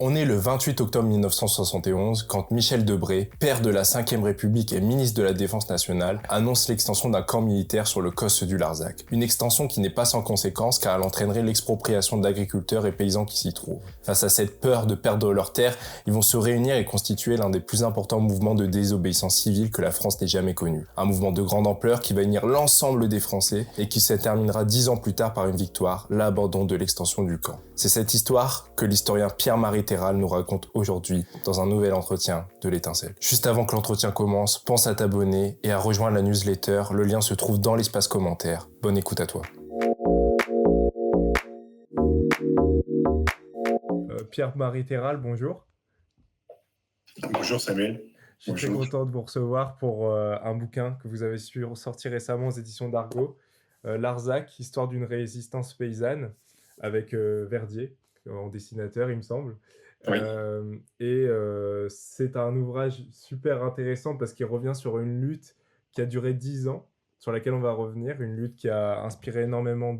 On est le 28 octobre 1971 quand Michel Debré, père de la Ve République et ministre de la Défense nationale, annonce l'extension d'un camp militaire sur le causse du Larzac. Une extension qui n'est pas sans conséquence car elle entraînerait l'expropriation d'agriculteurs et paysans qui s'y trouvent. Face à cette peur de perdre leurs terres, ils vont se réunir et constituer l'un des plus importants mouvements de désobéissance civile que la France n'ait jamais connu. Un mouvement de grande ampleur qui va unir l'ensemble des Français et qui se terminera 10 ans plus tard par une victoire, l'abandon de l'extension du camp. C'est cette histoire que l'historien Pierre-Marie Terral nous raconte aujourd'hui dans un nouvel entretien de l'Étincelle. Juste avant que l'entretien commence, pense à t'abonner et à rejoindre la newsletter. Le lien se trouve dans l'espace commentaire. Bonne écoute à toi. Pierre-Marie Terral, bonjour. Bonjour Samuel. Je suis très content de vous recevoir pour un bouquin que vous avez sorti récemment aux éditions d'Argo, Larzac, Histoire d'une résistance paysanne, avec Verdier en dessinateur, il me semble. Oui. C'est un ouvrage super intéressant parce qu'il revient sur une lutte qui a duré 10 ans, sur laquelle on va revenir, une lutte qui a inspiré énormément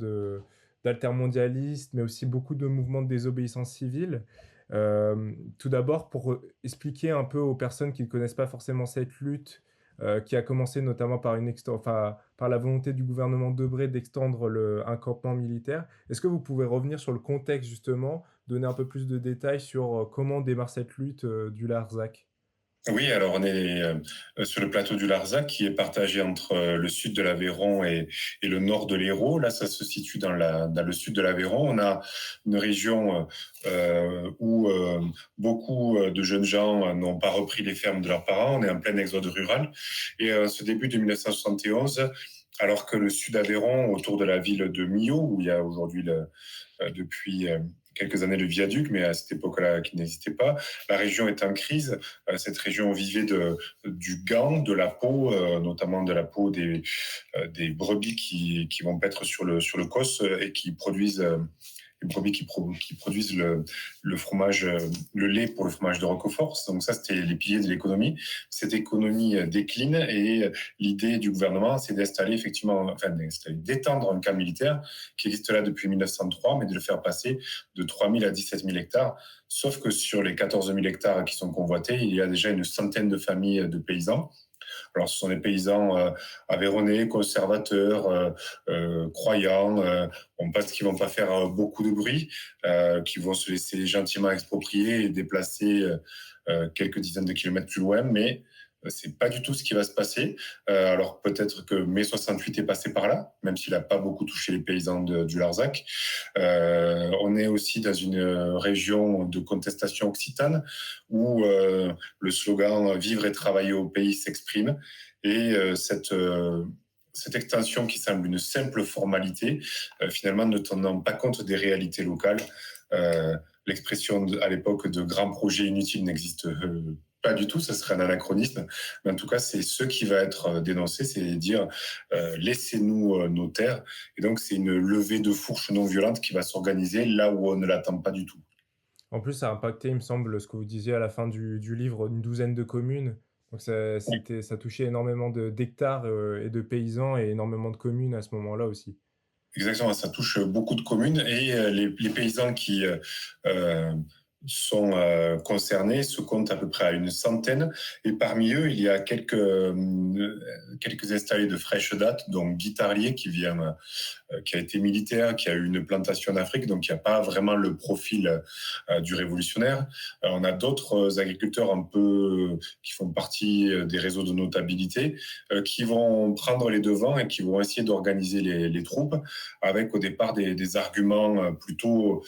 d'altermondialistes, mais aussi beaucoup de mouvements de désobéissance civile. Tout d'abord, pour expliquer un peu aux personnes qui ne connaissent pas forcément cette lutte, qui a commencé notamment par par la volonté du gouvernement Debré d'extendre un campement militaire. Est-ce que vous pouvez revenir sur le contexte justement, donner un peu plus de détails sur comment démarre cette lutte du Larzac? Oui, alors on est sur le plateau du Larzac qui est partagé entre le sud de l'Aveyron et le nord de l'Hérault. Là, ça se situe dans le sud de l'Aveyron. On a une région où beaucoup de jeunes gens n'ont pas repris les fermes de leurs parents. On est en plein exode rural. Et ce début de 1971, alors que le sud d'Aveyron, autour de la ville de Millau, où il y a aujourd'hui depuis quelques années le viaduc, mais à cette époque-là qui n'existait pas. La région est en crise. Cette région vivait du gant, de la peau, notamment de la peau des brebis qui vont paître sur le cos et qui produisent les brebis qui produisent le fromage, le lait pour le fromage de Roquefort. Donc ça, c'était les piliers de l'économie. Cette économie décline et l'idée du gouvernement, c'est d'étendre un camp militaire qui existe là depuis 1903, mais de le faire passer de 3 000 à 17 000 hectares. Sauf que sur les 14 000 hectares qui sont convoités, il y a déjà une centaine de familles de paysans. Alors, ce sont des paysans aveyronnais, conservateurs, croyants, qui vont pas faire beaucoup de bruit, qui vont se laisser gentiment exproprier et déplacer quelques dizaines de kilomètres plus loin, mais c'est pas du tout ce qui va se passer. Alors peut-être que mai 68 est passé par là, même s'il n'a pas beaucoup touché les paysans du Larzac. On est aussi dans une région de contestation occitane où le slogan « Vivre et travailler au pays » s'exprime. Et cette extension qui semble une simple formalité, finalement ne tenant pas compte des réalités locales. L'expression à l'époque de grands projets inutiles n'existe pas du tout, ce serait un anachronisme. Mais en tout cas, c'est ce qui va être dénoncé, c'est dire laissez-nous nos terres. Et donc, c'est une levée de fourche non violente qui va s'organiser là où on ne l'attend pas du tout. En plus, ça a impacté, il me semble, ce que vous disiez à la fin du livre, une douzaine de communes. Donc ça touchait énormément d'hectares et de paysans et énormément de communes à ce moment-là aussi. Exactement, ça touche beaucoup de communes et les paysans qui sont concernés se comptent à peu près à une centaine. Et parmi eux, il y a quelques installés de fraîche date, dont Guy Tarlier qui a été militaire, qui a eu une plantation en Afrique, donc il n'y a pas vraiment le profil du révolutionnaire. On a d'autres agriculteurs un peu qui font partie des réseaux de notabilité, qui vont prendre les devants et qui vont essayer d'organiser les troupes avec au départ des arguments plutôt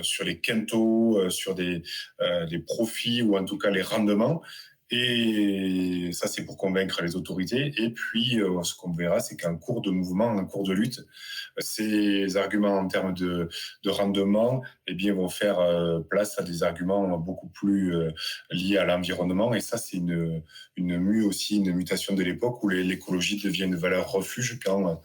sur les quintaux, sur des profits ou en tout cas les rendements. Et ça, c'est pour convaincre les autorités. Et puis, ce qu'on verra, c'est qu'en cours de mouvement, en cours de lutte, ces arguments en termes de rendement eh bien, vont faire place à des arguments beaucoup plus liés à l'environnement. Et ça, c'est une mutation de l'époque où l'écologie devient une valeur refuge quand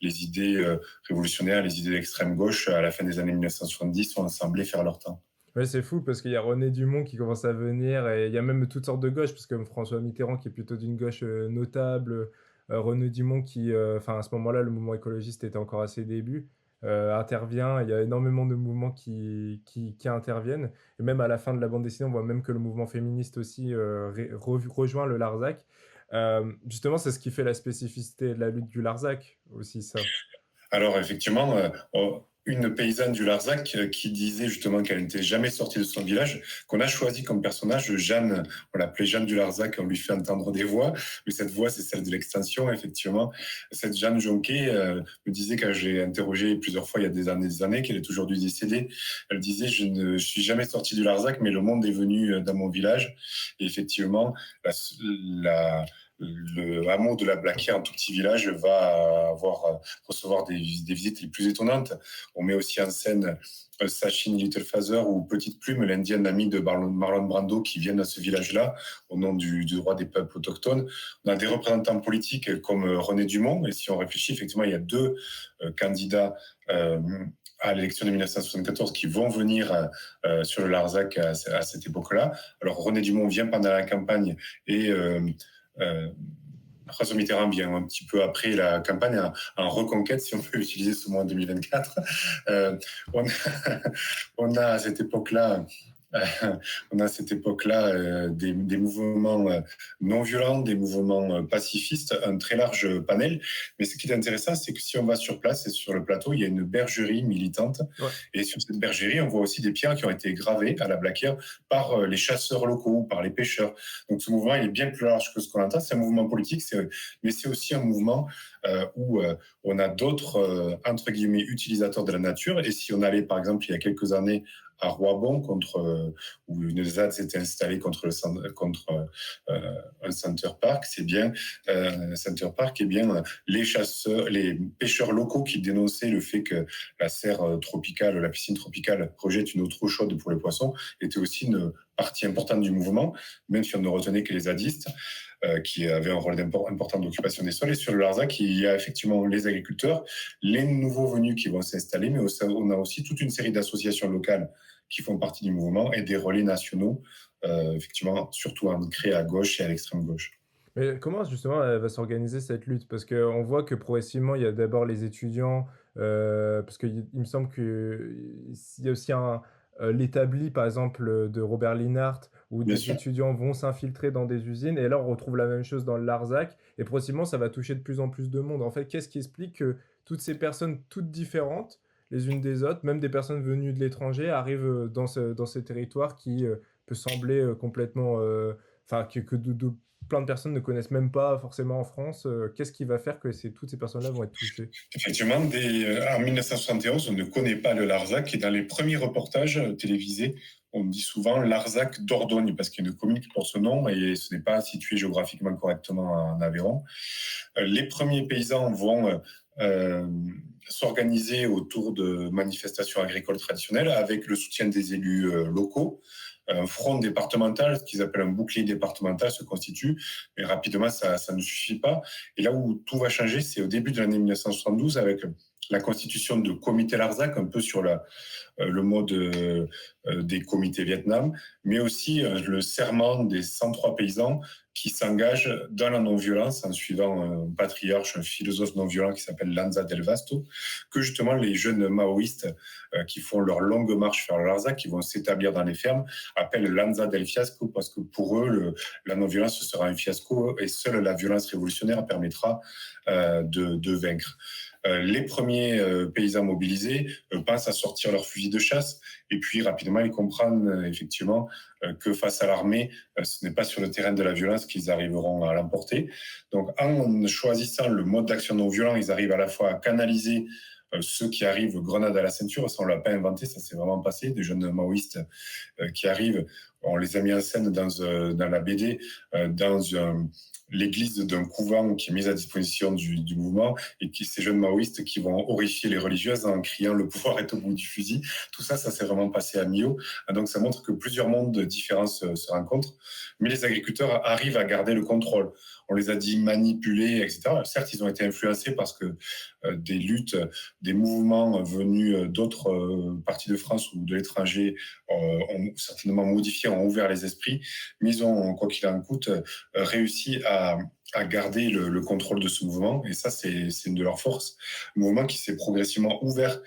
les idées révolutionnaires, les idées d'extrême gauche, à la fin des années 1970, ont semblé faire leur temps. Ouais, c'est fou parce qu'il y a René Dumont qui commence à venir et il y a même toutes sortes de gauches, parce que François Mitterrand qui est plutôt d'une gauche notable, René Dumont qui, à ce moment-là, le mouvement écologiste était encore à ses débuts. intervient. Il y a énormément de mouvements qui interviennent et même à la fin de la bande dessinée, on voit même que le mouvement féministe aussi, rejoint le Larzac. Justement, c'est ce qui fait la spécificité de la lutte du Larzac aussi ça. Alors effectivement, une paysanne du Larzac qui disait justement qu'elle n'était jamais sortie de son village, qu'on a choisi comme personnage, Jeanne, on l'appelait Jeanne du Larzac, on lui fait entendre des voix, mais cette voix c'est celle de l'extension, effectivement. Cette Jeanne Jonquet me disait, quand j'ai interrogé plusieurs fois il y a des années, qu'elle est aujourd'hui décédée, elle disait je ne suis jamais sortie du Larzac, mais le monde est venu dans mon village. Et effectivement, la, le hameau de la Blaquière, un tout petit village, va recevoir des visites les plus étonnantes. On met aussi en scène Sachin Littlefather ou Petite Plume, l'indienne amie de Marlon Brando, qui viennent à ce village-là au nom du droit des peuples autochtones. On a des représentants politiques comme René Dumont, et si on réfléchit, effectivement, il y a deux candidats à l'élection de 1974 qui vont venir sur le Larzac à cette époque-là. Alors René Dumont vient pendant la campagne et François Mitterrand vient un petit peu après la campagne en reconquête, si on peut utiliser ce mot en 2024. On a à cette époque-là des mouvements non violents, des mouvements pacifistes, un très large panel. Mais ce qui est intéressant, c'est que si on va sur place et sur le plateau, il y a une bergerie militante. Ouais. Et sur cette bergerie, on voit aussi des pierres qui ont été gravées à la Blaquière par les chasseurs locaux, par les pêcheurs. Donc ce mouvement, il est bien plus large que ce qu'on entend. C'est un mouvement politique, mais c'est aussi un mouvement où on a d'autres, entre guillemets, utilisateurs de la nature. Et si on allait, par exemple, il y a quelques années, à Roibon, où une ZAD s'était installée contre un Center Park, c'est bien Center Park, et bien les pêcheurs locaux qui dénonçaient le fait que la serre tropicale, la piscine tropicale projette une eau trop chaude pour les poissons, était aussi une partie importante du mouvement, même si on ne retenait que les zadistes, qui avaient un rôle important d'occupation des sols. Et sur le Larzac, il y a effectivement les agriculteurs, les nouveaux venus qui vont s'installer, mais on a aussi toute une série d'associations locales qui font partie du mouvement et des relais nationaux, effectivement, surtout ancrés à gauche et à l'extrême gauche. Mais comment justement elle va s'organiser cette lutte? Parce qu'on voit que progressivement, il y a d'abord les étudiants, parce qu'il me semble qu'il y a aussi l'établi, par exemple, de Robert Linhart, où Bien des sûr. étudiants vont s'infiltrer dans des usines, et là on retrouve la même chose dans le Larzac, et progressivement ça va toucher de plus en plus de monde. En fait, qu'est-ce qui explique que toutes ces personnes, toutes différentes, les unes des autres, même des personnes venues de l'étranger, arrivent dans ces territoires qui peut sembler complètement... Enfin, que plein de personnes ne connaissent même pas forcément en France. Qu'est-ce qui va faire que toutes ces personnes-là vont être touchées? Effectivement, en 1971, on ne connaît pas le Larzac, et dans les premiers reportages télévisés, on dit souvent Larzac d'Ordogne, parce qu'il y a une commune qui porte ce nom et ce n'est pas situé géographiquement correctement en Aveyron. Les premiers paysans vont s'organiser autour de manifestations agricoles traditionnelles avec le soutien des élus locaux. Un front départemental, ce qu'ils appellent un bouclier départemental, se constitue, mais rapidement, ça ne suffit pas. Et là où tout va changer, c'est au début de l'année 1972, avec la constitution de comités Larzac, un peu sur le mode des comités Vietnam, mais aussi le serment des 103 paysans qui s'engagent dans la non-violence en suivant un patriarche, un philosophe non-violent qui s'appelle Lanza Del Vasto, que justement les jeunes maoïstes qui font leur longue marche vers le Larzac, qui vont s'établir dans les fermes, appellent Lanza del Fiasco, parce que pour eux, la non-violence sera un fiasco et seule la violence révolutionnaire permettra de vaincre. Les premiers paysans mobilisés pensent à sortir leurs fusils de chasse, et puis rapidement ils comprennent effectivement que face à l'armée, ce n'est pas sur le terrain de la violence qu'ils arriveront à l'emporter. Donc en choisissant le mode d'action non violent, ils arrivent à la fois à canaliser ceux qui arrivent grenade à la ceinture. Ça on l'a pas inventé, ça s'est vraiment passé, des jeunes maoïstes qui arrivent, on les a mis en scène dans la BD, dans l'église d'un couvent qui est mise à disposition du mouvement, et ces jeunes maoïstes qui vont horrifier les religieuses en criant le pouvoir est au bout du fusil. Tout ça, ça s'est vraiment passé à Millau. Donc ça montre que plusieurs mondes différents se rencontrent, mais les agriculteurs arrivent à garder le contrôle. On les a dit manipulés, etc. Certes, ils ont été influencés parce que des luttes, des mouvements venus d'autres parties de France ou de l'étranger ont certainement modifié, ont ouvert les esprits, mais ils ont, quoi qu'il en coûte, réussi à garder le contrôle de ce mouvement. Et ça, c'est une de leurs forces. Un mouvement qui s'est progressivement ouvert,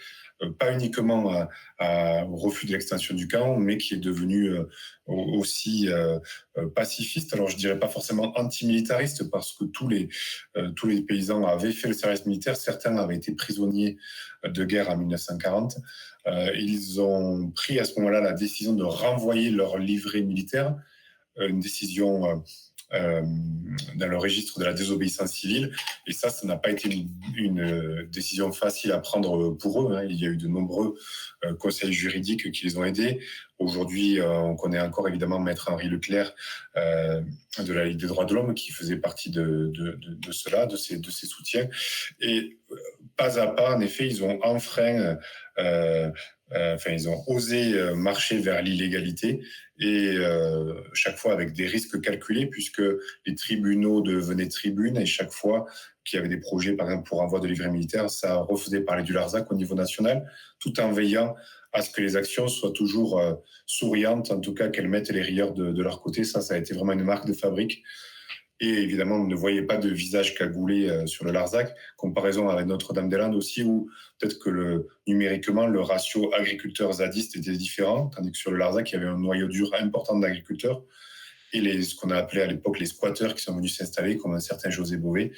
pas uniquement au refus de l'extension du camp, mais qui est devenu aussi pacifiste. Alors, je dirais pas forcément antimilitariste, parce que tous les paysans avaient fait le service militaire. Certains avaient été prisonniers de guerre en 1940. Ils ont pris à ce moment-là la décision de renvoyer leur livret militaire, une décision dans le registre de la désobéissance civile. Et ça n'a pas été une décision facile à prendre pour eux. Il y a eu de nombreux conseils juridiques qui les ont aidés. Aujourd'hui, on connaît encore évidemment Maître Henri Leclerc de la Ligue des droits de l'homme, qui faisait partie de cela, de ces soutiens. Et pas à pas, en effet, ils ont enfreint, ils ont osé marcher vers l'illégalité, et chaque fois avec des risques calculés, puisque les tribunaux devenaient tribunes, et chaque fois qu'il y avait des projets, par exemple pour envoi de livrets militaires, ça refaisait parler du Larzac au niveau national, tout en veillant à ce que les actions soient toujours souriantes, en tout cas qu'elles mettent les rieurs de leur côté. Ça a été vraiment une marque de fabrique. Et évidemment, on ne voyait pas de visage cagoulé sur le Larzac, comparaison avec Notre-Dame-des-Landes aussi, où peut-être que numériquement, le ratio agriculteurs-zadistes était différent, tandis que sur le Larzac, il y avait un noyau dur important d'agriculteurs, et ce qu'on a appelé à l'époque les squatteurs, qui sont venus s'installer, comme un certain José Bové,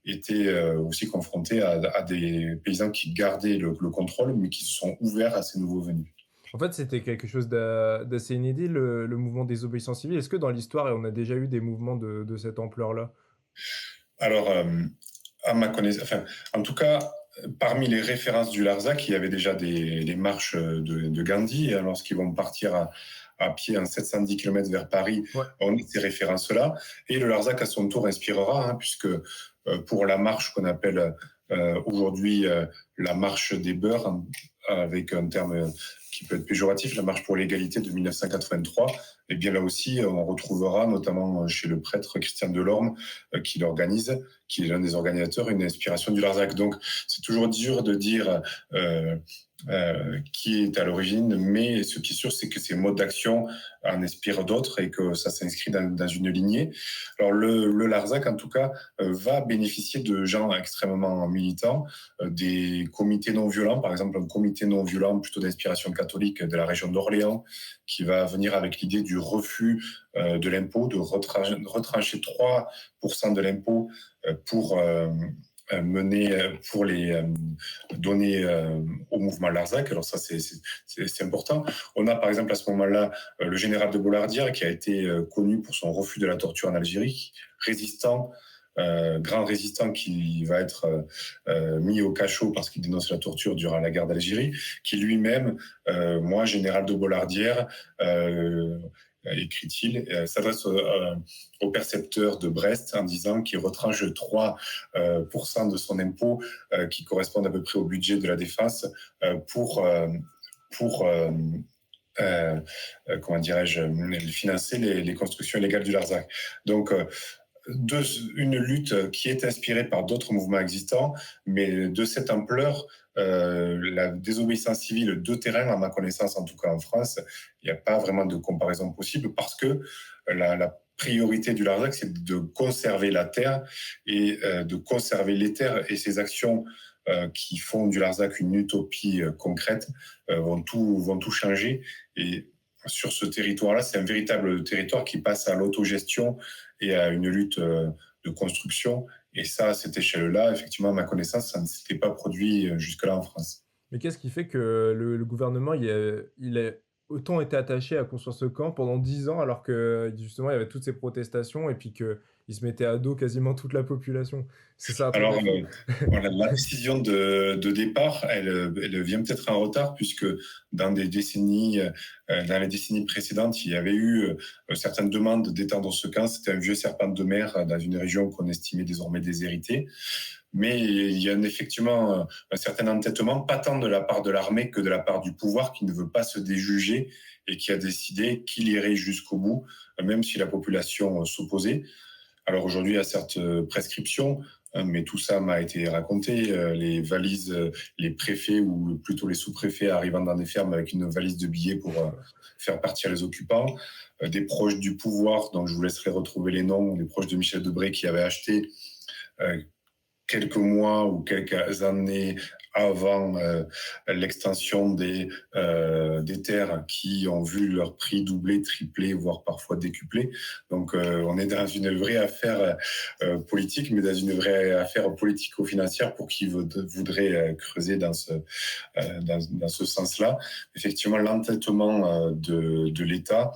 étaient aussi confrontés à des paysans qui gardaient le contrôle, mais qui se sont ouverts à ces nouveaux venus. En fait, c'était quelque chose d'assez inédit, le mouvement des obéissances civiles. Est-ce que dans l'histoire, on a déjà eu des mouvements de cette ampleur-là? Alors, à ma connaissance, en tout cas, parmi les références du Larzac, il y avait déjà les marches de Gandhi, lorsqu'ils vont partir à pied en 710 km vers Paris. Ouais. On a ces références-là. Et le Larzac, à son tour, inspirera, puisque pour la marche qu'on appelle aujourd'hui la marche des beurs, avec un terme qui peut être péjoratif, la marche pour l'égalité de 1983, et bien là aussi, on retrouvera, notamment chez le prêtre Christian Delorme, qui l'organise, qui est l'un des organisateurs, une inspiration du Larzac. Donc, c'est toujours dur de dire qui est à l'origine, mais ce qui est sûr, c'est que ces modes d'action en inspirent d'autres et que ça s'inscrit dans une lignée. Alors, le Larzac, en tout cas, va bénéficier de gens extrêmement militants, des comités non violents, par exemple un comité non violent plutôt d'inspiration catholique de la région d'Orléans, qui va venir avec l'idée du refus de l'impôt, de retrancher 3% de l'impôt pour les donner au mouvement Larzac. Alors ça, c'est important. On a par exemple à ce moment-là le général de Bollardière, qui a été connu pour son refus de la torture en Algérie, grand résistant, qui va être mis au cachot parce qu'il dénonce la torture durant la guerre d'Algérie, qui lui-même, moi, général de Bollardière, écrit-il, s'adresse au percepteur de Brest en disant qu'il retranche 3% de son impôt, qui correspondent à peu près au budget de la défense, pour comment dirais-je, financer les constructions illégales du Larzac. Donc, une lutte qui est inspirée par d'autres mouvements existants, mais de cette ampleur, la désobéissance civile de terrain, à ma connaissance, en tout cas en France, il n'y a pas vraiment de comparaison possible, parce que la priorité du Larzac, c'est de conserver la terre et de conserver les terres, et ces actions qui font du Larzac une utopie concrète vont tout changer. Et sur ce territoire-là, c'est un véritable territoire qui passe à l'autogestion et à une lutte de construction. Et ça, à cette échelle-là, effectivement, à ma connaissance, ça ne s'était pas produit jusque-là en France. Mais qu'est-ce qui fait que le gouvernement, il a autant été attaché à construire ce camp pendant 10 ans, alors que justement, il y avait toutes ces protestations et puis qu'il se mettait à dos quasiment toute la population? C'est ça un truc Alors, de fou. voilà, la décision de départ, elle vient peut-être en retard, puisque dans les décennies précédentes, il y avait eu certaines demandes d'étendre ce camp. C'était un vieux serpent de mer dans une région qu'on estimait désormais déshéritée. Mais il y a effectivement un certain entêtement, pas tant de la part de l'armée que de la part du pouvoir, qui ne veut pas se déjuger et qui a décidé qu'il irait jusqu'au bout, même si la population s'opposait. Alors aujourd'hui, il y a certes prescription. Mais tout ça m'a été raconté. Les valises, les préfets ou plutôt les sous-préfets arrivant dans des fermes avec une valise de billets pour faire partir les occupants. Des proches du pouvoir, dont je vous laisserai retrouver les noms, des proches de Michel Debré qui avaient acheté quelques mois ou quelques années avant l'extension des terres, qui ont vu leur prix doubler, tripler, voire parfois décupler. Donc on est dans une vraie affaire politique, mais dans une vraie affaire politico-financière pour qui voudrait creuser dans ce sens-là. Effectivement, l'entêtement de l'État,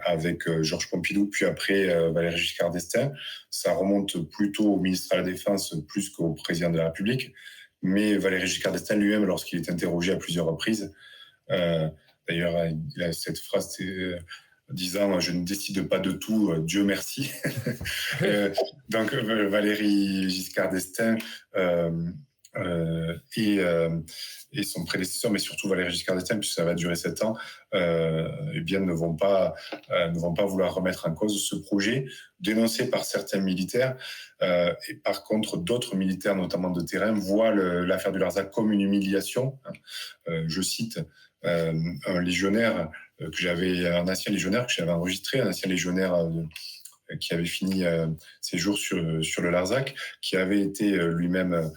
avec Georges Pompidou, puis après Valéry Giscard d'Estaing. Ça remonte plutôt au ministre de la Défense plus qu'au président de la République. Mais Valéry Giscard d'Estaing lui-même, lorsqu'il est interrogé à plusieurs reprises, d'ailleurs, il a cette phrase disant « Je ne décide pas de tout, Dieu merci ». Donc Valéry Giscard d'Estaing et son prédécesseur, mais surtout Valéry Giscard d'Estaing, puisque ça va durer 7 ans, eh bien, ne vont pas vouloir remettre en cause ce projet dénoncé par certains militaires. Et par contre, d'autres militaires, notamment de terrain, voient l'affaire du Larzac comme une humiliation. Je cite un légionnaire un ancien légionnaire que j'avais enregistré, un ancien légionnaire qui avait fini ses jours sur le Larzac, qui avait été lui-même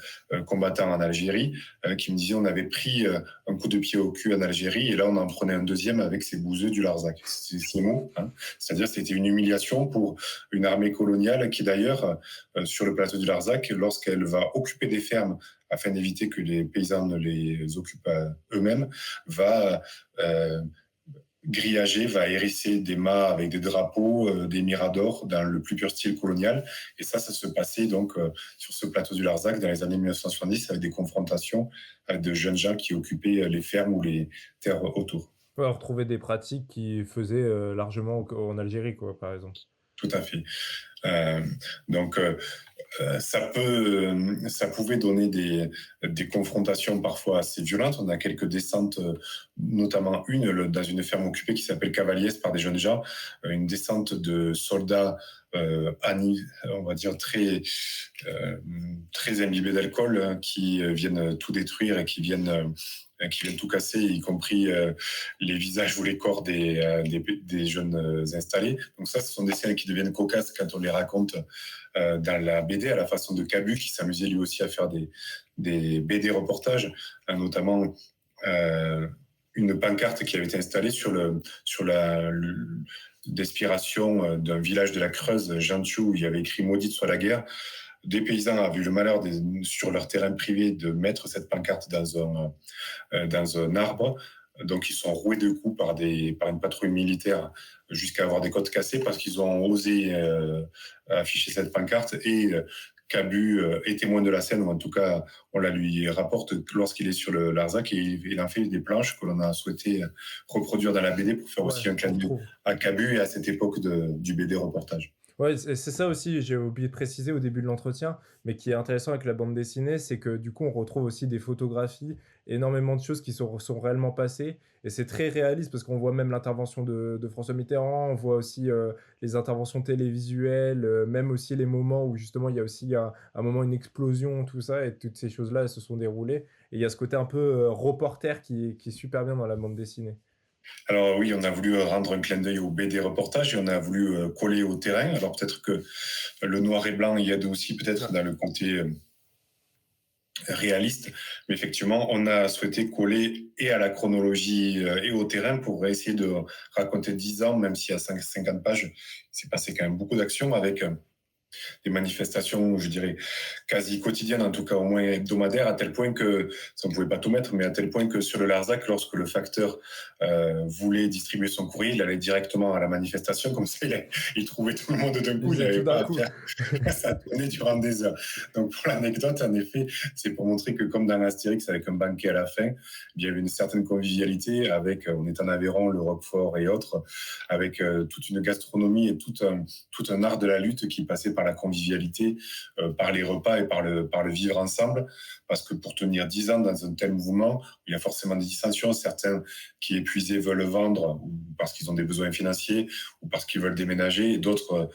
combattant en Algérie, qui me disait on avait pris un coup de pied au cul en Algérie et là on en prenait un deuxième avec ces bouseux du Larzac. C'est ces mots, hein. C'est-à-dire c'était une humiliation pour une armée coloniale qui d'ailleurs, sur le plateau du Larzac, lorsqu'elle va occuper des fermes afin d'éviter que les paysans ne les occupent eux-mêmes, va grillager, va hérisser des mâts avec des drapeaux, des miradors dans le plus pur style colonial. Et ça se passait donc sur ce plateau du Larzac dans les années 1970 avec des confrontations avec de jeunes gens qui occupaient les fermes ou les terres autour. Ouais, on retrouvait des pratiques qui faisaient largement en Algérie, quoi, par exemple. Tout à fait. Donc, ça pouvait donner des confrontations parfois assez violentes. On a quelques descentes, notamment dans une ferme occupée qui s'appelle Cavaliès par des jeunes gens, une descente de soldats, on va dire très imbibés d'alcool, qui viennent tout détruire et qui viennent tout casser, y compris les visages ou les corps des jeunes installés. Donc ça, ce sont des scènes qui deviennent cocasses quand on les raconte dans la BD, à la façon de Cabu, qui s'amusait lui aussi à faire des BD reportages, notamment une pancarte qui avait été installée sur la d'inspiration d'un village de la Creuse, Jantiou, où il y avait écrit « Maudite soit la guerre ». Des paysans avaient eu le malheur sur leur terrain privé de mettre cette pancarte dans un arbre. Donc, ils sont roués de coups par une patrouille militaire jusqu'à avoir des côtes cassées parce qu'ils ont osé afficher cette pancarte. Et Cabu est témoin de la scène, ou en tout cas, on la lui rapporte lorsqu'il est sur le Larzac, et il en fait des planches que l'on a souhaité reproduire dans la BD pour faire aussi un clin d'œil à Cabu et à cette époque du BD reportage. Ouais, c'est ça aussi, j'ai oublié de préciser au début de l'entretien, mais qui est intéressant avec la bande dessinée, c'est que du coup, on retrouve aussi des photographies, énormément de choses qui sont réellement passées, et c'est très réaliste parce qu'on voit même l'intervention de François Mitterrand, on voit aussi les interventions télévisuelles, même aussi les moments où justement il y a aussi un moment, une explosion, tout ça, et toutes ces choses-là, elles se sont déroulées. Et il y a ce côté un peu reporter qui est super bien dans la bande dessinée. Alors oui, on a voulu rendre un clin d'œil au BD reportage et on a voulu coller au terrain. Alors peut-être que le noir et blanc y aide aussi peut-être dans le côté réaliste, mais effectivement, on a souhaité coller et à la chronologie et au terrain pour essayer de raconter 10 ans, même si à 50 pages, il s'est passé quand même beaucoup d'actions avec des manifestations, je dirais, quasi quotidiennes, en tout cas au moins hebdomadaires, à tel point que, ça on ne pouvait pas tout mettre, mais à tel point que sur le Larzac, lorsque le facteur voulait distribuer son courrier, il allait directement à la manifestation, comme ça il trouvait tout le monde d'un coup, il n'avait pas à faire, ça tournait durant des heures. Donc pour l'anecdote, en effet, c'est pour montrer que comme dans Astérix, avec un banquet à la fin, il y avait une certaine convivialité avec, on est en Aveyron, le Roquefort et autres, avec toute une gastronomie et tout un art de la lutte qui passait par la convivialité, par les repas et par le vivre ensemble. Parce que pour tenir 10 ans dans un tel mouvement, il y a forcément des dissensions. Certains qui épuisés veulent vendre ou parce qu'ils ont des besoins financiers ou parce qu'ils veulent déménager, et d'autres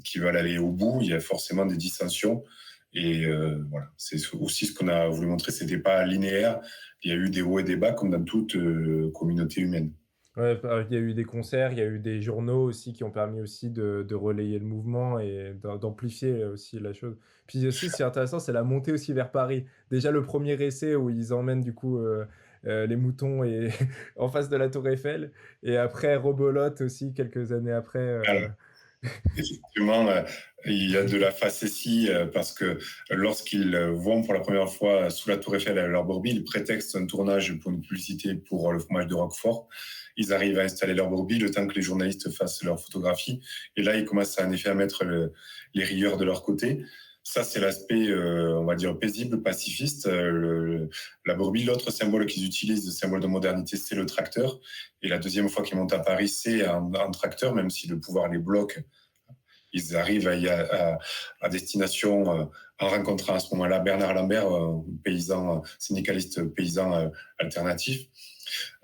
qui veulent aller au bout. Il y a forcément des dissensions. Et voilà, c'est aussi ce qu'on a voulu montrer. C'était pas linéaire. Il y a eu des hauts et des bas comme dans toute communauté humaine. Ouais, il y a eu des concerts, il y a eu des journaux aussi qui ont permis aussi de relayer le mouvement et d'amplifier aussi la chose. Puis aussi, ce qui est intéressant, c'est la montée aussi vers Paris. Déjà le premier essai où ils emmènent du coup les moutons et en face de la Tour Eiffel, et après Rebolote aussi quelques années après. Alors, effectivement, il y a de la facétie parce que lorsqu'ils vont pour la première fois sous la Tour Eiffel à leur brebis, ils prétextent un tournage pour une publicité pour le fromage de Roquefort. Ils arrivent à installer leur brebis le temps que les journalistes fassent leur photographie. Et là, ils commencent en effet à mettre les rieurs de leur côté. Ça, c'est l'aspect, on va dire, paisible, pacifiste. La brebis, l'autre symbole qu'ils utilisent, le symbole de modernité, c'est le tracteur. Et la deuxième fois qu'ils montent à Paris, c'est un tracteur, même si le pouvoir les bloque. Ils arrivent à destination en rencontrant à ce moment-là Bernard Lambert, paysan, syndicaliste paysan alternatif.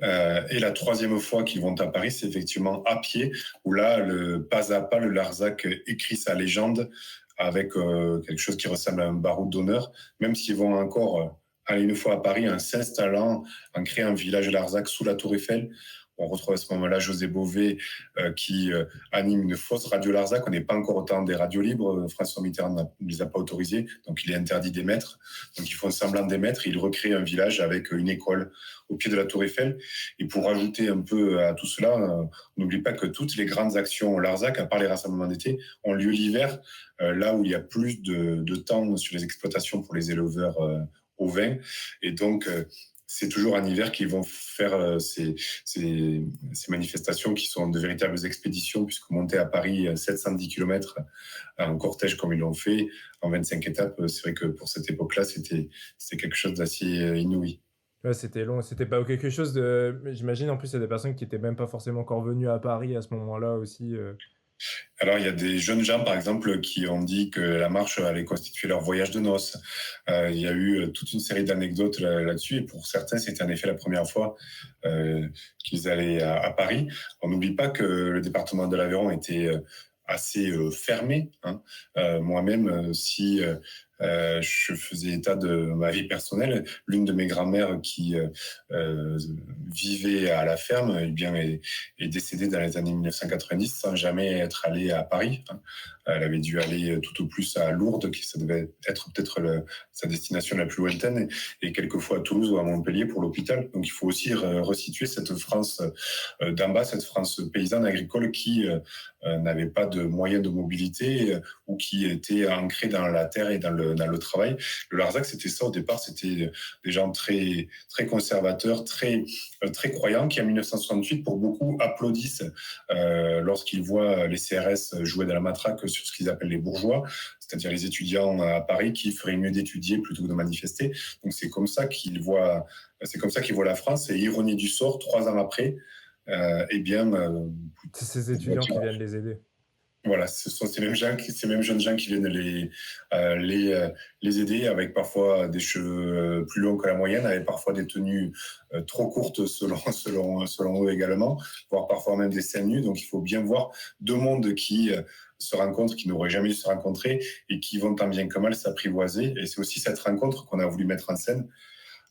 Et la troisième fois qu'ils vont à Paris, c'est effectivement à pied, où là, pas à pas, le Larzac écrit sa légende avec quelque chose qui ressemble à un baroud d'honneur, même s'ils vont encore aller une fois à Paris en s'installant, en créant un village Larzac sous la Tour Eiffel. On retrouve à ce moment-là José Bové qui anime une fausse radio Larzac. On n'est pas encore au temps des radios libres. François Mitterrand ne les a pas autorisées, donc il est interdit d'émettre. Donc ils font semblant d'émettre et ils recréent un village avec une école au pied de la Tour Eiffel. Et pour rajouter un peu à tout cela, on n'oublie pas que toutes les grandes actions Larzac, à part les rassemblements d'été, ont lieu l'hiver, là où il y a plus de temps sur les exploitations pour les éleveurs ovins. Et donc c'est toujours en hiver qu'ils vont faire ces manifestations qui sont de véritables expéditions, puisque monter à Paris 710 km en cortège comme ils l'ont fait, en 25 étapes, c'est vrai que pour cette époque-là, c'était quelque chose d'assez inouï. Ouais, c'était long, c'était pas quelque chose de. J'imagine en plus, il y a des personnes qui étaient même pas forcément encore venues à Paris à ce moment-là aussi. Alors, il y a des jeunes gens, par exemple, qui ont dit que la marche allait constituer leur voyage de noces. Il y a eu toute une série d'anecdotes là-dessus. Et pour certains, c'était en effet la première fois qu'ils allaient à Paris. On n'oublie pas que le département de l'Aveyron était assez fermé. Hein. Moi-même, si je faisais état de ma vie personnelle, l'une de mes grand-mères qui vivait à la ferme eh bien, est décédée dans les années 1990 sans jamais être allée à Paris. Hein. Elle avait dû aller tout au plus à Lourdes, qui ça devait être peut-être sa destination la plus lointaine, et quelquefois à Toulouse ou à Montpellier pour l'hôpital. Donc il faut aussi resituer cette France d'en bas, cette France paysanne agricole qui n'avait pas de moyens de mobilité ou qui était ancrée dans la terre et dans le travail. Le Larzac, c'était ça au départ, c'était des gens très, très conservateurs, très croyants, qui en 1968, pour beaucoup, applaudissent lorsqu'ils voient les CRS jouer de la matraque sur ce qu'ils appellent les bourgeois, c'est-à-dire les étudiants à Paris qui feraient mieux d'étudier plutôt que de manifester. Donc c'est comme ça qu'ils voient la France. Et ironie du sort, 3 ans après, eh bien, C'est ces étudiants qui viennent les aider. voilà, ce sont ces mêmes jeunes gens qui viennent les aider, avec parfois des cheveux plus longs que la moyenne, avec parfois des tenues trop courtes selon eux également, voire parfois même des seins nus. Donc il faut bien voir deux mondes qui se rencontrent, qui n'auraient jamais dû se rencontrer et qui vont tant bien que mal s'apprivoiser. Et c'est aussi cette rencontre qu'on a voulu mettre en scène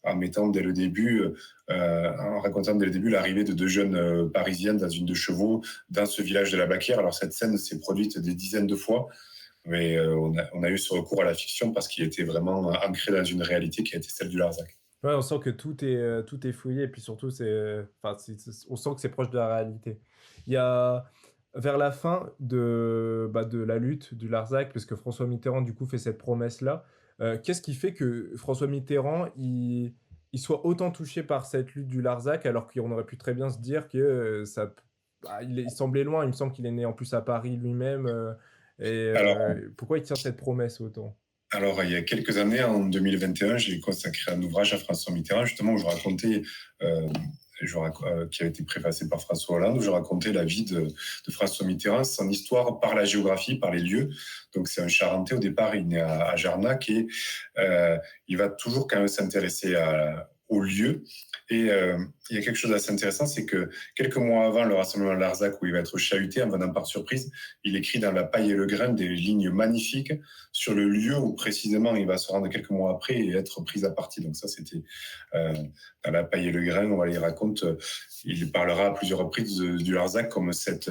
en mettant dès le début, en racontant dès le début l'arrivée de deux jeunes parisiennes dans une de chevaux dans ce village de la Baquière. Alors cette scène s'est produite des dizaines de fois, mais on a eu ce recours à la fiction parce qu'il était vraiment ancré dans une réalité qui a été celle du Larzac. Ouais, on sent que tout est fouillé, et puis surtout, on sent que c'est proche de la réalité. Il y a, vers la fin de la lutte du Larzac, parce que François Mitterrand, du coup, fait cette promesse-là, qu'est-ce qui fait que François Mitterrand, il soit autant touché par cette lutte du Larzac, alors qu'on aurait pu très bien se dire que il semblait loin, il me semble qu'il est né en plus à Paris lui-même, Alors, pourquoi il tient cette promesse autant? Alors, il y a quelques années, en 2021, j'ai consacré un ouvrage à François Mitterrand, justement, où je racontais qui a été préfacé par François Hollande, où je racontais la vie de François Mitterrand, son histoire par la géographie, par les lieux. Donc c'est un Charentais au départ, il est né à Jarnac et il va toujours quand même s'intéresser aux lieux. Et il y a quelque chose d'assez intéressant, c'est que quelques mois avant le rassemblement de Larzac, où il va être chahuté en venant par surprise, il écrit dans La Paille et le Grain des lignes magnifiques sur le lieu où précisément il va se rendre quelques mois après et être pris à partie. Donc ça, c'était dans La Paille et le Grain, il raconte, il parlera à plusieurs reprises du Larzac comme cette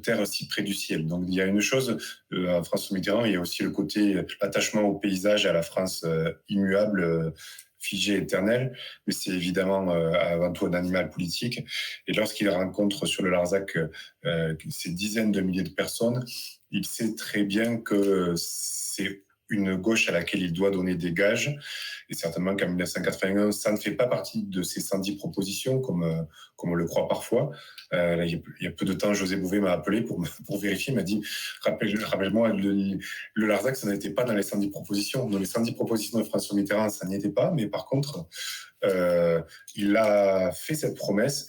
terre si près du ciel. Donc il y a une chose, à François Mitterrand, il y a aussi le côté, l'attachement au paysage, à la France immuable, figé, éternel, mais c'est évidemment avant tout un animal politique. Et lorsqu'il rencontre sur le Larzac ces dizaines de milliers de personnes, il sait très bien que c'est une gauche à laquelle il doit donner des gages. Et certainement qu'en 1981, ça ne fait pas partie de ses 110 propositions, comme on le croit parfois. Là, il y a peu de temps, José Bouvet m'a appelé pour vérifier, il m'a dit « Rappelle-moi, le Larzac, ça n'était pas dans les 110 propositions. Dans les 110 propositions de François Mitterrand, ça n'y était pas, mais par contre, il a fait cette promesse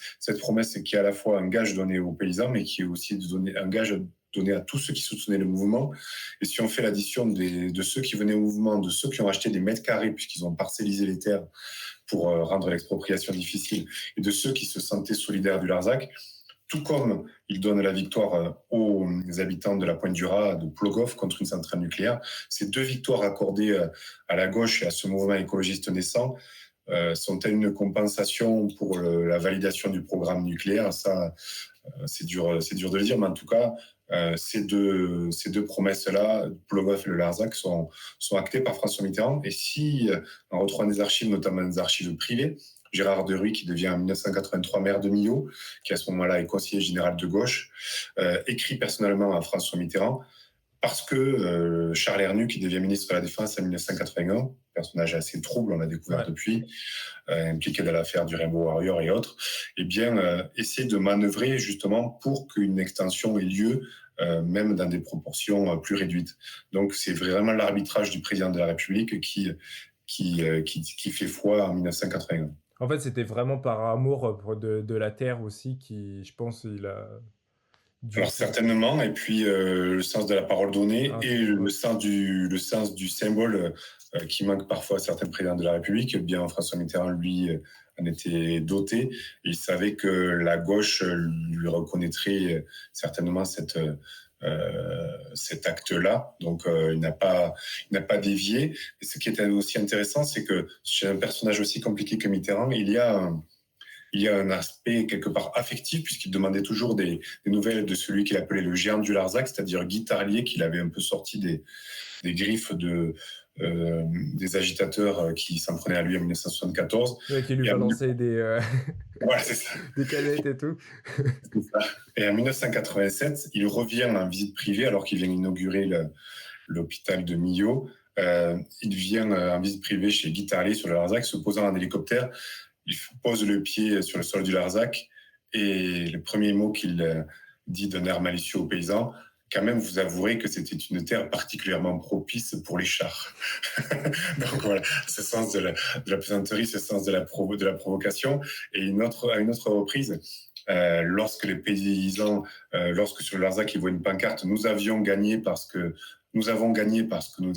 qui est à la fois un gage donné aux paysans, mais qui est aussi un gage donné à tous ceux qui soutenaient le mouvement. Et si on fait l'addition de ceux qui venaient au mouvement, de ceux qui ont acheté des mètres carrés puisqu'ils ont parcellisé les terres pour rendre l'expropriation difficile, et de ceux qui se sentaient solidaires du Larzac, tout comme il donne la victoire aux habitants de la Pointe du Raz, de Plogoff, contre une centrale nucléaire, ces deux victoires accordées à la gauche et à ce mouvement écologiste naissant sont-elles une compensation pour la validation du programme nucléaire? Ça, c'est dur de le dire, mais en tout cas, ces deux promesses-là, Plogoff et le Larzac, sont actées par François Mitterrand. Et si on retrouve des archives, notamment des archives privées, Gérard Deruy, qui devient en 1983 maire de Millau, qui à ce moment-là est conseiller général de gauche, écrit personnellement à François Mitterrand, parce que Charles Hernu, qui devient ministre de la Défense en 1981, personnage assez trouble, on l'a découvert depuis, impliqué dans l'affaire du Rainbow Warrior et autres, eh bien, essaie de manœuvrer justement pour qu'une extension ait lieu, même dans des proportions plus réduites. Donc c'est vraiment l'arbitrage du président de la République qui fait foi en 1981. En fait, c'était vraiment par amour de la terre aussi qui, je pense, il a dû Alors faire. certainement, et puis le sens de la parole donnée Ah, et le sens du symbole qui manque parfois à certains présidents de la République. Bien, François Mitterrand, lui, en était doté. Il savait que la gauche lui reconnaîtrait certainement cet acte-là. Donc, il n'a pas dévié. Et ce qui est aussi intéressant, c'est que chez un personnage aussi compliqué que Mitterrand, il y a un aspect quelque part affectif, puisqu'il demandait toujours des nouvelles de celui qu'il appelait le géant du Larzac, c'est-à-dire Guy Tarlier, qu'il avait un peu sorti des griffes des agitateurs qui s'en prenaient à lui en 1974. Ouais, qui lui balançait Voilà, c'est ça. des canettes et tout. C'est ça. Et en 1987, il revient en visite privée alors qu'il vient inaugurer l'hôpital de Millau. Il vient en visite privée chez Guy Tarlier sur le Larzac, se posant en hélicoptère. Il pose le pied sur le sol du Larzac et le premier mot qu'il dit d'un air malicieux aux paysans, quand même, vous avouerez que c'était une terre particulièrement propice pour les chars. Donc voilà, ce sens de la plaisanterie, ce sens de la provocation. Et à une autre reprise, lorsque les paysans, lorsque sur le Larzac, ils voient une pancarte, nous avons gagné parce que nous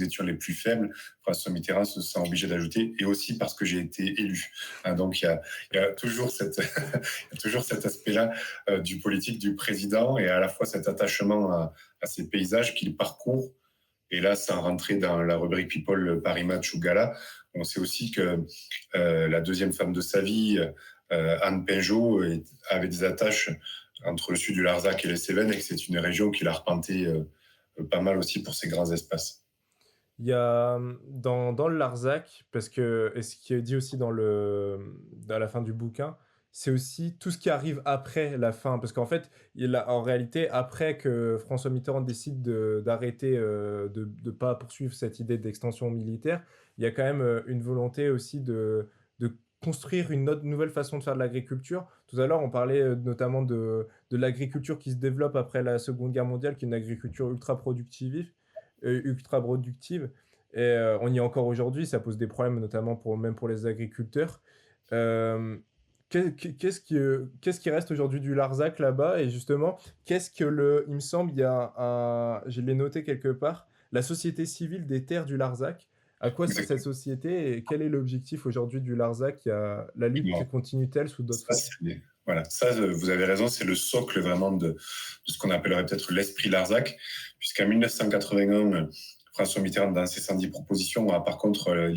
étions les plus faibles, François Mitterrand se sent obligé d'ajouter, et aussi parce que j'ai été élu. Donc il y a toujours cet aspect-là du politique, du président, et à la fois cet attachement à ces paysages qu'il parcourt. Et là, sans rentrer dans la rubrique People, Paris Match ou Gala, on sait aussi que la deuxième femme de sa vie, Anne Pinjot, avait des attaches entre le sud du Larzac et les Cévennes, et que c'est une région qu'il a arpentée pas mal aussi pour ces grands espaces. Il y a dans le Larzac, parce que, et ce qui est dit aussi dans la fin du bouquin, c'est aussi tout ce qui arrive après la fin. Parce qu'en fait, en réalité, après que François Mitterrand décide d'arrêter, de ne pas poursuivre cette idée d'extension militaire, il y a quand même une volonté aussi de construire une nouvelle façon de faire de l'agriculture. Tout à l'heure, on parlait notamment de l'agriculture qui se développe après la Seconde Guerre mondiale, qui est une agriculture ultra productive. On y est encore aujourd'hui, ça pose des problèmes, notamment même pour les agriculteurs. Qu'est-ce qui reste aujourd'hui du Larzac là-bas? Et justement, il me semble, il y a je l'ai noté quelque part, la société civile des terres du Larzac. À quoi sert cette Exactement. société et quel est l'objectif aujourd'hui du Larzac? La lutte continue-t-elle sous d'autres Ça, formes? voilà, ça, vous avez raison, c'est le socle vraiment de ce qu'on appellerait peut-être l'esprit Larzac, puisqu'en 1981, François Mitterrand, dans ses 110 propositions, a par contre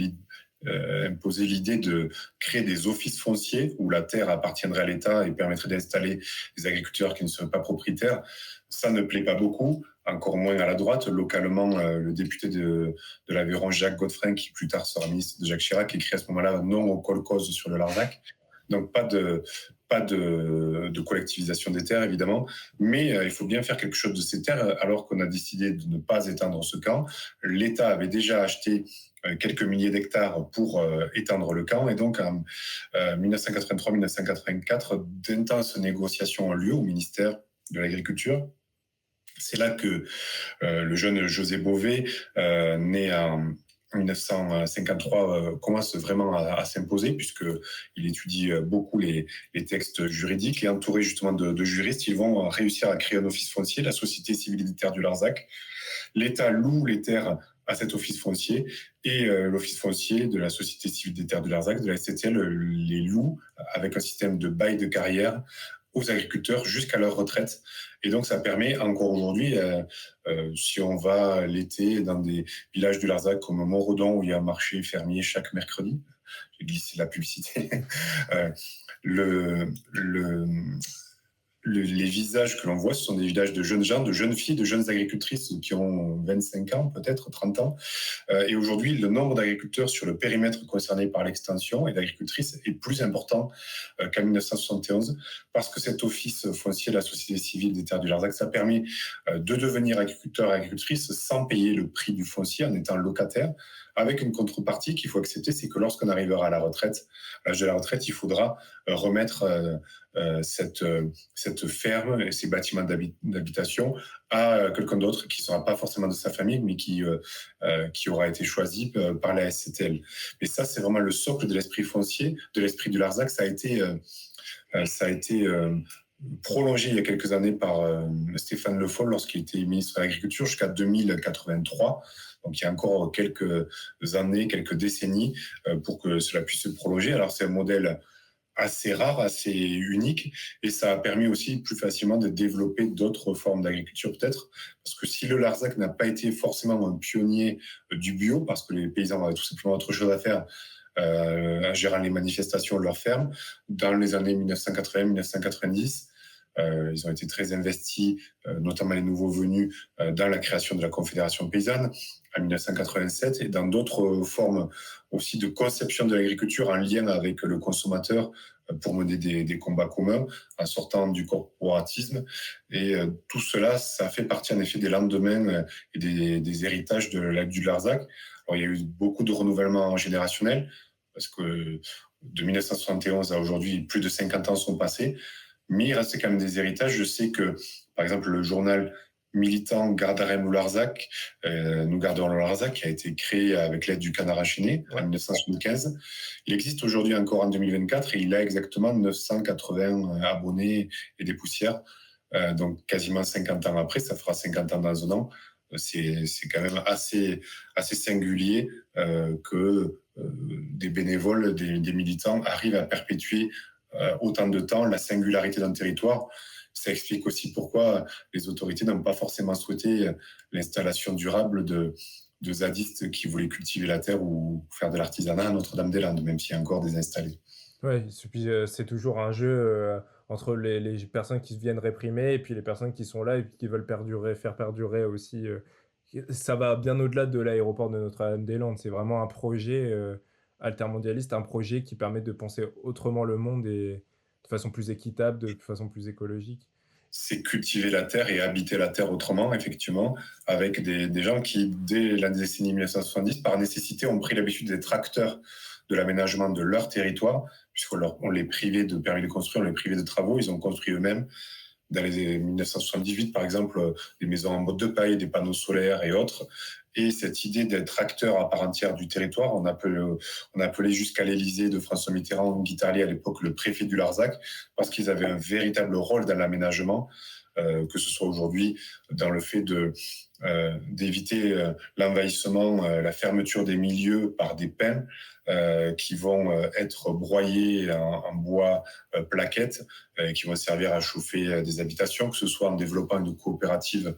imposé l'idée de créer des offices fonciers où la terre appartiendrait à l'État et permettrait d'installer des agriculteurs qui ne seraient pas propriétaires. Ça ne plaît pas beaucoup, encore moins à la droite. Localement, le député de l'Aveyron, Jacques Godefroy, qui plus tard sera ministre de Jacques Chirac, écrit à ce moment-là non au kolkhoz sur le Larzac. Donc pas de collectivisation des terres, évidemment, mais il faut bien faire quelque chose de ces terres, alors qu'on a décidé de ne pas étendre ce camp. L'État avait déjà acheté quelques milliers d'hectares pour étendre le camp, et donc en 1983-1984, d'intenses négociations ont lieu au ministère de l'Agriculture. C'est là que le jeune José Bové, né en 1953, commence vraiment à s'imposer, puisqu'il étudie beaucoup les textes juridiques, et entouré justement de juristes, ils vont réussir à créer un office foncier, la Société civile des terres du Larzac. L'État loue les terres à cet office foncier, et l'office foncier de la Société civile des terres du Larzac, de la SCTL, les loue avec un système de bail de carrière aux agriculteurs jusqu'à leur retraite. Et donc, ça permet encore aujourd'hui, si on va l'été dans des villages du Larzac comme Montredon, où il y a un marché fermier chaque mercredi, j'ai glissé la publicité, euh, le, le, les visages que l'on voit, ce sont des visages de jeunes gens, de jeunes filles, de jeunes agricultrices qui ont 25 ans, peut-être 30 ans. Et aujourd'hui, le nombre d'agriculteurs sur le périmètre concerné par l'extension et d'agricultrices est plus important qu'en 1971, parce que cet office foncier de la Société civile des terres du Larzac, ça permet de devenir agriculteur et agricultrice sans payer le prix du foncier, en étant locataire, avec une contrepartie qu'il faut accepter, c'est que lorsqu'on arrivera à la retraite, à l'âge de la retraite, il faudra remettre cette ferme et ces bâtiments d'habitation à quelqu'un d'autre qui ne sera pas forcément de sa famille, mais qui aura été choisi par la SCTL. Et ça, c'est vraiment le socle de l'esprit foncier, de l'esprit du Larzac. Ça a été prolongé il y a quelques années par Stéphane Le Foll lorsqu'il était ministre de l'Agriculture jusqu'à 2083. Donc il y a encore quelques années, quelques décennies pour que cela puisse se prolonger. Alors c'est un modèle assez rare, assez unique, et ça a permis aussi plus facilement de développer d'autres formes d'agriculture peut-être, parce que si le Larzac n'a pas été forcément un pionnier du bio, parce que les paysans avaient tout simplement autre chose à faire en gérant les manifestations de leur ferme, dans les années 1980-1990, ils ont été très investis, notamment les nouveaux venus, dans la création de la Confédération paysanne en 1987 et dans d'autres formes aussi de conception de l'agriculture en lien avec le consommateur pour mener des combats communs en sortant du corporatisme. Et tout cela, ça fait partie en effet des lendemains et des héritages du Larzac. Alors, il y a eu beaucoup de renouvellement générationnel parce que de 1971 à aujourd'hui, plus de 50 ans sont passés. Mais il reste quand même des héritages. Je sais que, par exemple, le journal militant Gardarem ou Larzac, Nous gardons le Larzac, qui a été créé avec l'aide du Canard enchaîné en 1975. Il existe aujourd'hui encore en 2024 et il a exactement 980 abonnés et des poussières. Donc quasiment 50 ans après, ça fera 50 ans dans un an. C'est quand même assez singulier que des bénévoles, des militants arrivent à perpétuer autant de temps la singularité d'un territoire. Ça explique aussi pourquoi les autorités n'ont pas forcément souhaité l'installation durable de zadistes qui voulaient cultiver la terre ou faire de l'artisanat à Notre-Dame-des-Landes, même s'il y a encore des installés. Ouais, et puis, c'est toujours un jeu, entre les personnes qui viennent réprimer et puis les personnes qui sont là et puis qui veulent faire perdurer aussi, ça va bien au-delà de l'aéroport de Notre-Dame-des-Landes. C'est vraiment un projet, altermondialiste, un projet qui permet de penser autrement le monde et de façon plus équitable, de façon plus écologique. C'est cultiver la terre et habiter la terre autrement, effectivement, avec des gens qui, dès la décennie 1970, par nécessité, ont pris l'habitude d'être acteurs de l'aménagement de leur territoire, puisqu'on les privait de permis de construire, on les privait de travaux, ils ont construit eux-mêmes. Dans les 1978, par exemple, des maisons en bottes de paille, des panneaux solaires et autres. et cette idée d'être acteur à part entière du territoire. On appelait jusqu'à l'Élysée de François Mitterrand, Guy Tarlier à l'époque, le préfet du Larzac, parce qu'ils avaient un véritable rôle dans l'aménagement, que ce soit aujourd'hui dans le fait d'éviter l'envahissement, la fermeture des milieux par des pins qui vont être broyés en bois plaquettes, qui vont servir à chauffer des habitations, que ce soit en développant une coopérative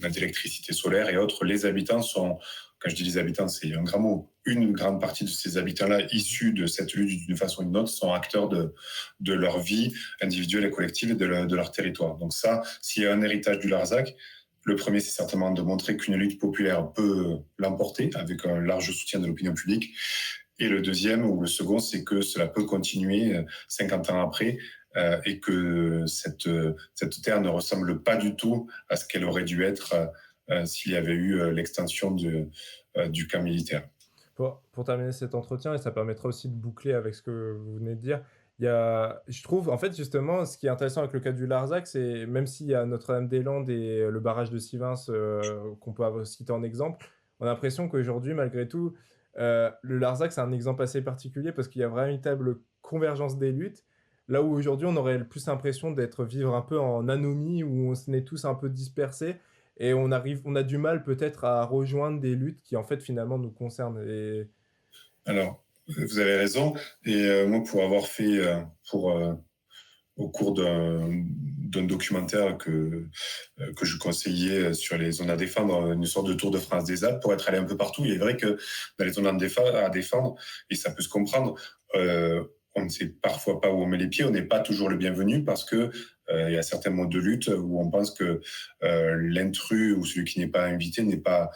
d'électricité solaire et autres. Les habitants sont, quand je dis les habitants, c'est un grand mot, une grande partie de ces habitants-là, issus de cette lutte d'une façon ou d'une autre, sont acteurs de leur vie individuelle et collective et de leur territoire. Donc ça, s'il y a un héritage du Larzac, le premier, c'est certainement de montrer qu'une lutte populaire peut l'emporter avec un large soutien de l'opinion publique. Et le deuxième, ou le second, c'est que cela peut continuer 50 ans après, et que cette terre ne ressemble pas du tout à ce qu'elle aurait dû être s'il y avait eu l'extension du camp militaire. Pour terminer cet entretien, et ça permettra aussi de boucler avec ce que vous venez de dire, je trouve, en fait, justement, ce qui est intéressant avec le cas du Larzac, c'est même s'il y a Notre-Dame-des-Landes et le barrage de Sivins qu'on peut citer en exemple, on a l'impression qu'aujourd'hui, malgré tout, le Larzac, c'est un exemple assez particulier parce qu'il y a vraiment une véritable convergence des luttes. Là où aujourd'hui, on aurait plus l'impression vivre un peu en anomie, où on est tous un peu dispersés et on a du mal peut-être à rejoindre des luttes qui en fait finalement nous concernent. Alors, vous avez raison. Et moi, pour avoir fait, au cours d'un documentaire que je conseillais sur les zones à défendre, une sorte de Tour de France des Alpes, pour être allé un peu partout, il est vrai que dans les zones à défendre, et ça peut se comprendre, on ne sait parfois pas où on met les pieds, on n'est pas toujours le bienvenu parce que il y a certains modes de lutte où on pense que l'intrus ou celui qui n'est pas invité n'est pas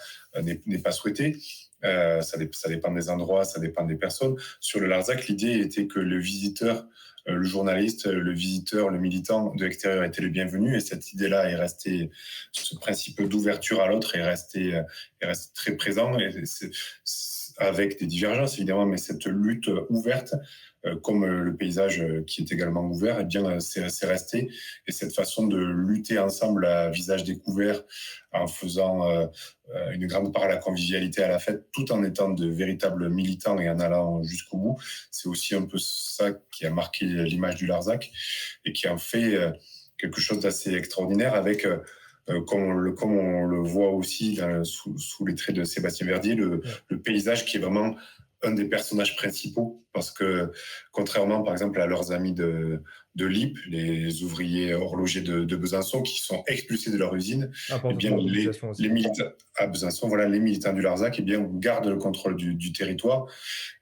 souhaité. Ça dépend des endroits, ça dépend des personnes. Sur le Larzac, l'idée était que le visiteur, le journaliste, le visiteur, le militant de l'extérieur était le bienvenu, et cette idée-là est restée, ce principe d'ouverture à l'autre est resté très présent, avec des divergences évidemment, mais cette lutte ouverte, comme le paysage qui est également ouvert, eh bien c'est resté. Et cette façon de lutter ensemble à visage découvert, en faisant une grande part à la convivialité à la fête, tout en étant de véritables militants et en allant jusqu'au bout, c'est aussi un peu ça qui a marqué l'image du Larzac et qui en fait quelque chose d'assez extraordinaire avec comme on le voit aussi sous les traits de Sébastien Verdier, le paysage qui est vraiment un des personnages principaux, parce que contrairement par exemple à leurs amis de l'IP, les ouvriers horlogers de Besançon qui sont expulsés de leur usine, eh bien les militants à Besançon, voilà, les militants du Larzac, eh bien gardent le contrôle du territoire,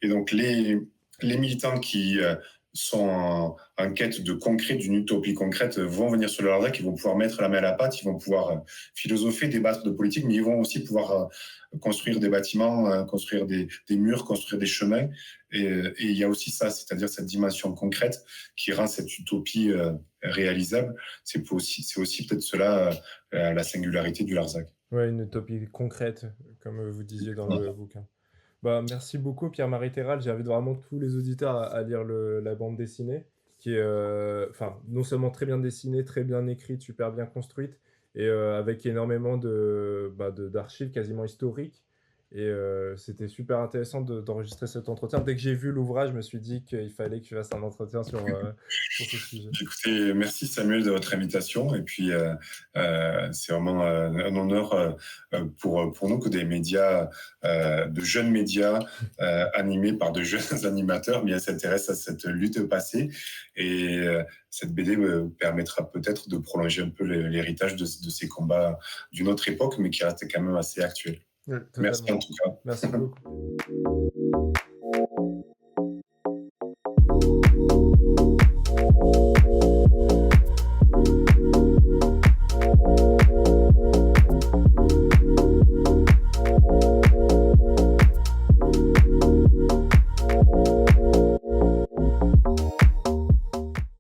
et donc les militants qui sont en quête de concret, d'une utopie concrète, vont venir sur le Larzac, ils vont pouvoir mettre la main à la pâte, ils vont pouvoir philosopher, débattre de politique, mais ils vont aussi pouvoir construire des bâtiments, construire des murs, construire des chemins. Et il y a aussi ça, c'est-à-dire cette dimension concrète qui rend cette utopie réalisable. C'est aussi peut-être cela la singularité du Larzac. Ouais, une utopie concrète, comme vous disiez dans le bouquin. Bah, merci beaucoup Pierre-Marie Terral, j'invite vraiment tous les auditeurs à lire la bande dessinée, qui est non seulement très bien dessinée, très bien écrite, super bien construite, et avec énormément d'archives quasiment historiques. Et c'était super intéressant d'enregistrer cet entretien. Dès que j'ai vu l'ouvrage, je me suis dit qu'il fallait que je fasse un entretien sur ce sujet. Écoutez, merci Samuel de votre invitation. Et puis, c'est vraiment un honneur pour nous que des médias, de jeunes médias animés par de jeunes animateurs, bien s'intéressent à cette lutte passée. Et cette BD permettra peut-être de prolonger un peu l'héritage de ces combats d'une autre époque, mais qui reste quand même assez actuel. Oui, merci en tout cas. Merci beaucoup.